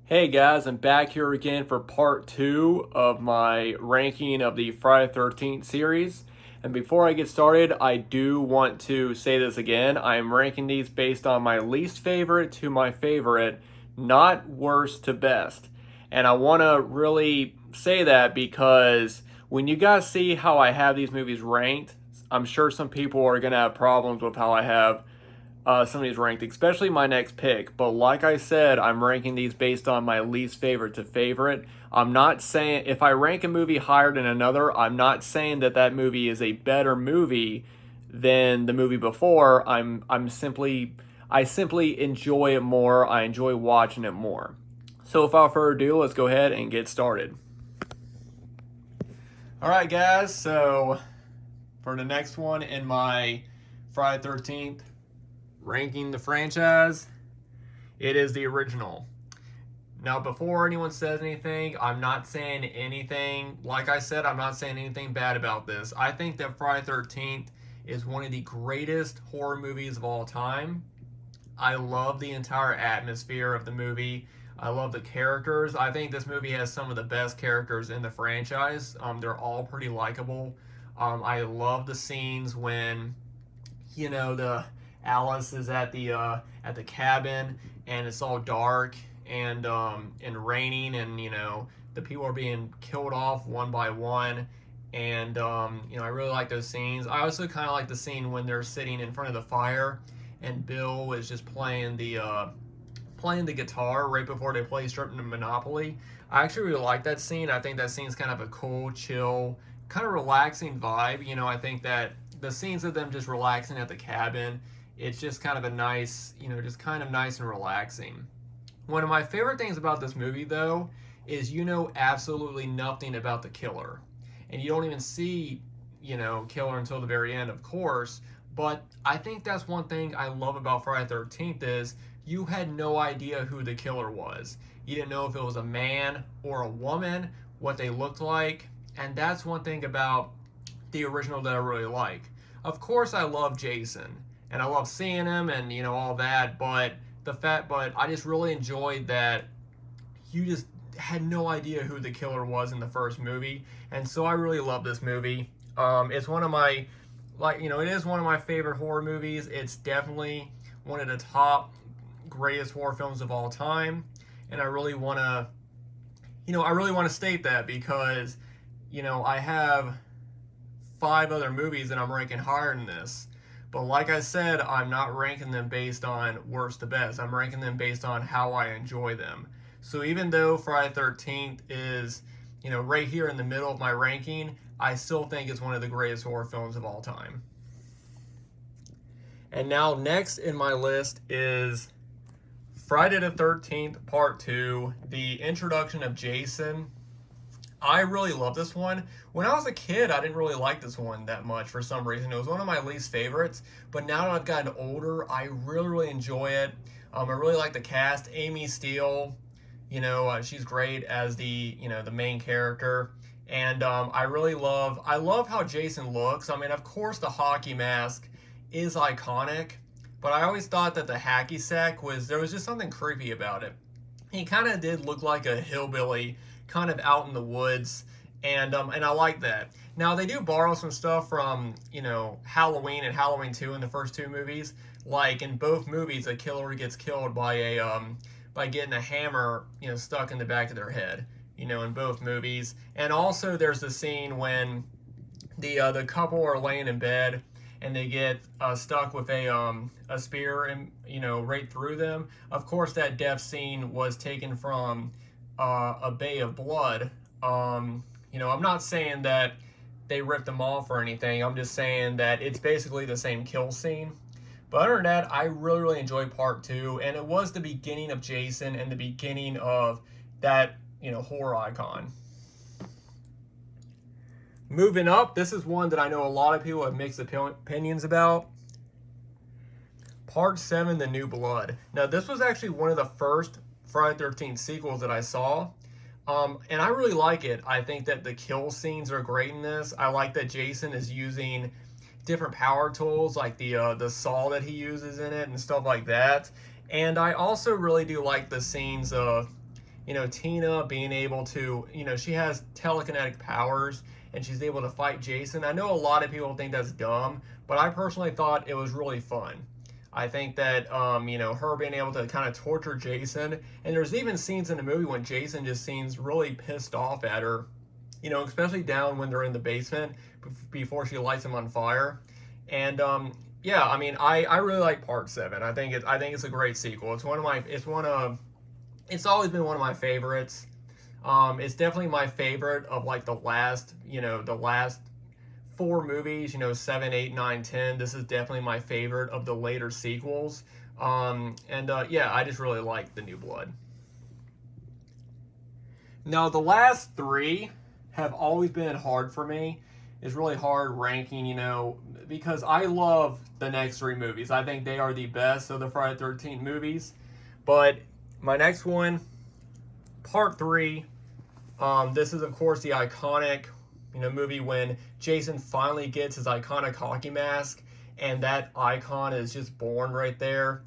Hey guys, I'm back here again for part two of my ranking of the Friday the 13th series. And before I get started, I do want to say this again. I am ranking these based on my least favorite to my favorite, not worst to best. And I want to really say that because when you guys see how I have these movies ranked, I'm sure some people are going to have problems with how I have some of these ranked, especially my next pick. But like I said, I'm ranking these based on my least favorite to favorite. I'm not saying if I rank a movie higher than another, I'm not saying that that movie is a better movie than the movie before. I simply enjoy it more. I enjoy watching it more. So without further ado, let's go ahead and get started. All right, guys. So for the next one in my Friday 13th ranking the franchise, it is the original. Now, before anyone says anything, I'm not saying anything. Like I said, I'm not saying anything bad about this. I think that Friday 13th is one of the greatest horror movies of all time. I love the entire atmosphere of the movie. I love the characters. I think this movie has some of the best characters in the franchise. They're all pretty likable. I love the scenes when, the Alice is at the cabin and it's all dark and raining, and the people are being killed off one by one. And I really like those scenes. I also kind of like the scene when they're sitting in front of the fire and Bill is just playing the guitar right before they play Stripping Monopoly. I actually really like that scene. I think that scene's kind of a cool, chill, kind of relaxing vibe. I think that the scenes of them just relaxing at the cabin, it's just kind of a nice, just kind of nice and relaxing. One of my favorite things about this movie, though, is absolutely nothing about the killer. And you don't even see, killer until the very end, of course. But I think that's one thing I love about Friday the 13th is you had no idea who the killer was. You didn't know if it was a man or a woman, what they looked like. And that's one thing about the original that I really like. Of course, I love Jason and I love seeing him and all that, but I just really enjoyed that you just had no idea who the killer was in the first movie, and so I really love this movie. It's one of my it is one of my favorite horror movies. It's definitely one of the top greatest horror films of all time, and I really want to state that because I have 5 other movies that I'm ranking higher than this. But like I said, I'm not ranking them based on worst to best. I'm ranking them based on how I enjoy them. So even though Friday the 13th is, right here in the middle of my ranking, I still think it's one of the greatest horror films of all time. And now next in my list is Friday the 13th Part 2, the introduction of Jason. I really love this one. When I was a kid, I didn't really like this one that much for some reason. It was one of my least favorites, but now that I've gotten older, I really, really enjoy it. I really like the cast. Amy Steele, she's great as the main character. And I love how Jason looks. I mean, of course, the hockey mask is iconic, but I always thought that the hacky sack there was just something creepy about it. He kind of did look like a hillbilly, kind of out in the woods, and I like that. Now they do borrow some stuff from Halloween and Halloween 2 in the first 2 movies. Like in both movies, a killer gets killed by getting a hammer stuck in the back of their head. In both movies, and also there's the scene when the couple are laying in bed and they get stuck with a spear and right through them. Of course, that death scene was taken from a Bay of Blood. I'm not saying that they ripped them off or anything. I'm just saying that it's basically the same kill scene. But other than that, I really, really enjoyed Part 2, and it was the beginning of Jason and the beginning of that horror icon. Moving up, this is one that I know a lot of people have mixed opinions about. Part 7, The New Blood. Now, this was actually one of the first Friday the 13th sequels that I saw. And I really like it. I think that the kill scenes are great in this. I like that Jason is using different power tools, like the saw that he uses in it and stuff like that. And I also really do like the scenes of Tina being able to, she has telekinetic powers and she's able to fight Jason. I know a lot of people think that's dumb, but I personally thought it was really fun. I think that, her being able to kind of torture Jason, and there's even scenes in the movie when Jason just seems really pissed off at her, especially down when they're in the basement before she lights him on fire. And, yeah, I mean, I really like Part 7. I think it's a great sequel. It's always been one of my favorites. It's definitely my favorite of like the last 4 movies, 7, 8, 9, 10. This is definitely my favorite of the later sequels. Yeah, I just really like The New Blood. Now, the last 3 have always been hard for me. It's really hard ranking, because I love the next 3 movies. I think they are the best of the Friday the 13th movies. But my next one, Part 3, this is, of course, the iconic, movie when Jason finally gets his iconic hockey mask, and that icon is just born right there.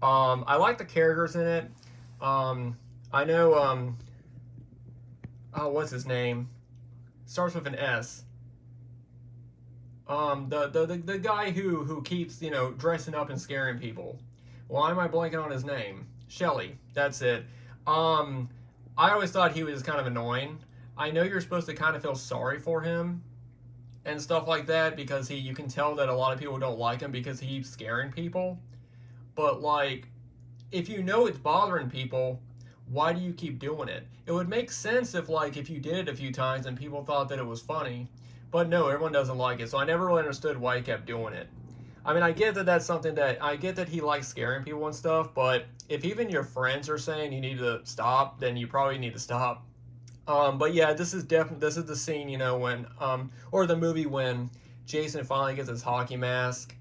I like the characters in it. I know, what's his name? Starts with an S. The guy who keeps, dressing up and scaring people. Why am I blanking on his name? Shelly. That's it. I always thought he was kind of annoying. I know you're supposed to kind of feel sorry for him and stuff like that because you can tell that a lot of people don't like him because he keeps scaring people. But like, if you know it's bothering people, why do you keep doing it? It would make sense if you did it a few times and people thought that it was funny. But no, everyone doesn't like it. So I never really understood why he kept doing it. I mean, I get that he likes scaring people and stuff, but if even your friends are saying you need to stop, then you probably need to stop. But yeah, this is the scene, when, or the movie when Jason finally gets his hockey mask,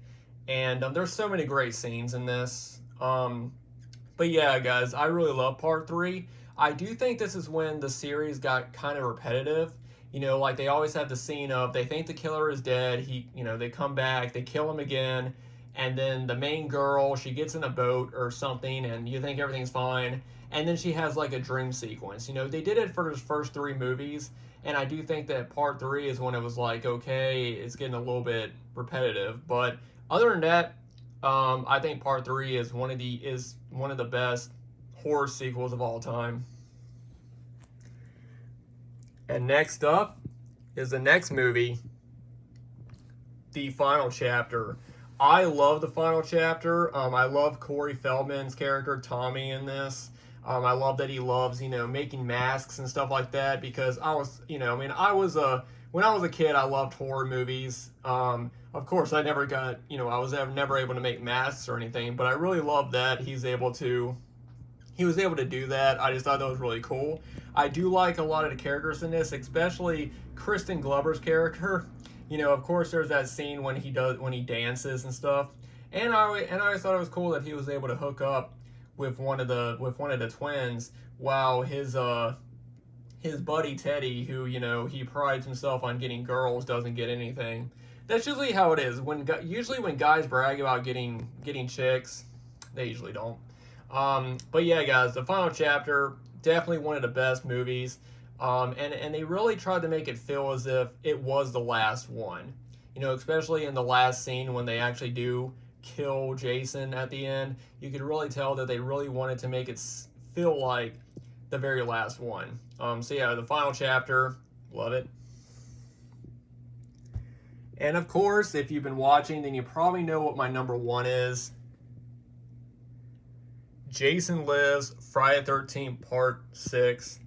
and there's so many great scenes in this. But yeah, guys, I really love Part 3. I do think this is when the series got kind of repetitive. Like they always have the scene of they think the killer is dead. They come back, they kill him again, and then the main girl, she gets in a boat or something, and you think everything's fine, and then she has like a dream sequence. They did it for those first 3 movies, and I do think that Part 3 is when it was like, okay, it's getting a little bit repetitive. But other than that, I think Part 3 is one of the best horror sequels of all time. And next up is the next movie, The Final Chapter. I love The Final Chapter. I love Corey Feldman's character, Tommy, in this. I love that he loves, making masks and stuff like that because when I was a kid, I loved horror movies. Of course, I never got, I was never able to make masks or anything, but I really love that he was able to do that. I just thought that was really cool. I do like a lot of the characters in this, especially Kristen Glover's character. Of course, there's that scene when he dances and stuff. And I always thought it was cool that he was able to hook up with one of the twins while his buddy Teddy, who he prides himself on getting girls, doesn't get anything. That's usually how it is. When guys brag about getting chicks, they usually don't. But yeah, guys, The Final Chapter, definitely one of the best movies. And they really tried to make it feel as if it was the last one. Especially in the last scene when they actually do kill Jason at the end. You could really tell that they really wanted to make it feel like the very last one. So yeah, The Final Chapter, love it. And of course, if you've been watching, then you probably know what my number 1 is. Jason Lives, Friday the 13th, Part 6.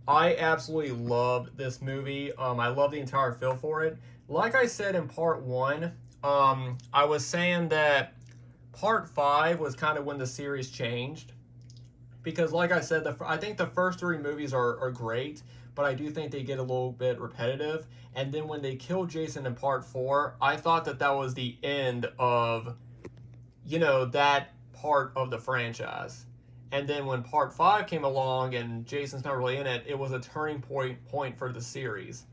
I absolutely love this movie. I love the entire feel for it. Like I said in Part 1, I was saying that Part 5 was kind of when the series changed. Because like I said, I think the first 3 movies are great, but I do think they get a little bit repetitive. And then when they killed Jason in Part 4, I thought that was the end of, that part of the franchise. And then when Part 5 came along and Jason's not really in it, it was a turning point for the series.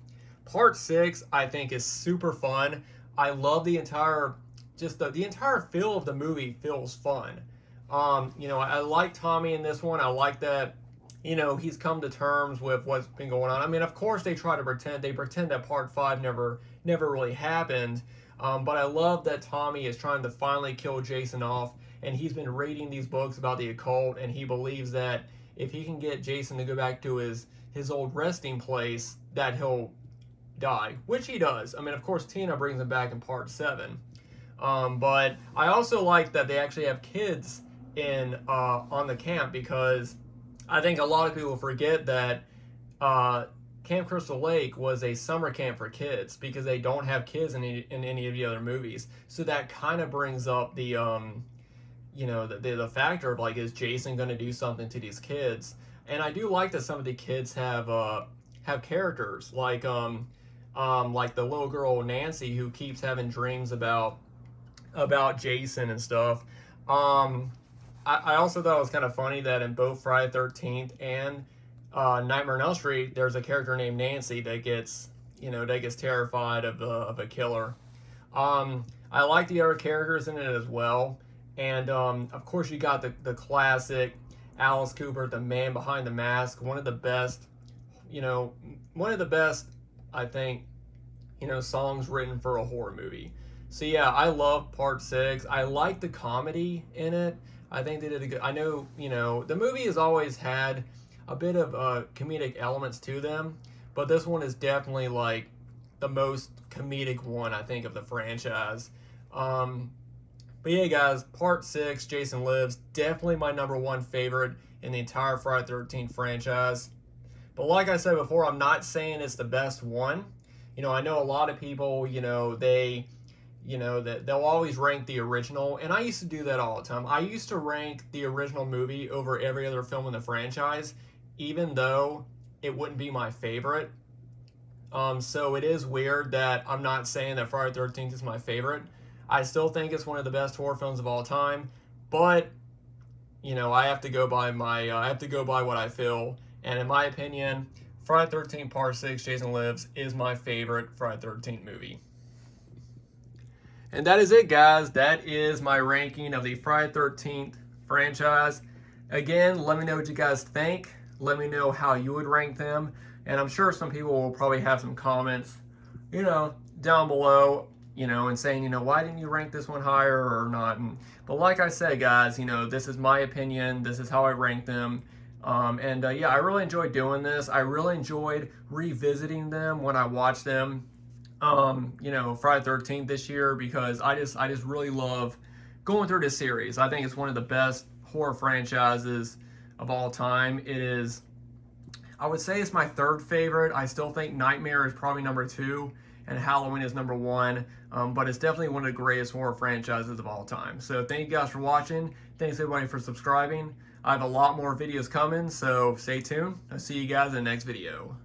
Part 6, I think, is super fun. I love the entire feel of the movie feels fun. I like Tommy in this one. I like that, you know, he's come to terms with what's been going on. I mean, of course they try to pretend, that part 5 never really happened. But I love that Tommy is trying to finally kill Jason off, and he's been reading these books about the occult, and he believes that if he can get Jason to go back to his old resting place, that he'll die, which he does. I mean, of course, Tina brings him back in part 7. But I also like that they actually have kids in on the camp, because I think a lot of people forget that Camp Crystal Lake was a summer camp for kids, because they don't have kids in any of the other movies. So that kind of brings up the you know, the factor of, like, is Jason going to do something to these kids? And I do like that some of the kids have characters, like the little girl Nancy, who keeps having dreams about Jason and stuff. I also thought it was kind of funny that in both Friday the 13th and Nightmare on Elm Street, there's a character named Nancy that gets terrified of a killer. I like the other characters in it as well. And of course, you got the classic Alice Cooper, the man behind the mask, one of the best, I think, songs written for a horror movie. So yeah, I love part 6. I like the comedy in it. I think they did a good. I know, the movie has always had a bit of comedic elements to them, but this one is definitely like the most comedic one, I think, of the franchise. But yeah, guys, part 6, Jason Lives, definitely my #1 favorite in the entire Friday the 13th franchise. But like I said before, I'm not saying it's the best one. I know a lot of people, they'll always rank the original, and I used to do that all the time. I used to rank the original movie over every other film in the franchise, even though it wouldn't be my favorite. So it is weird that I'm not saying that Friday the 13th is my favorite. I still think it's one of the best horror films of all time, but I have to go by what I feel, and in my opinion, Friday the 13th Part 6, Jason Lives, is my favorite Friday the 13th movie. And that is it, guys. That is my ranking of the Friday the 13th franchise. Again, let me know what you guys think. Let me know how you would rank them, and I'm sure some people will probably have some comments, down below, and saying, why didn't you rank this one higher or not? But like I said, guys, this is my opinion. This is how I rank them. Yeah, I really enjoyed doing this. I really enjoyed revisiting them when I watched them, Friday the 13th this year, because I just really love going through this series. I think it's one of the best horror franchises of all time. It is, I would say it's my 3rd favorite. I still think Nightmare is probably #2. And Halloween is #1, but it's definitely one of the greatest horror franchises of all time. So thank you guys for watching. Thanks everybody for subscribing. I have a lot more videos coming, so stay tuned. I'll see you guys in the next video.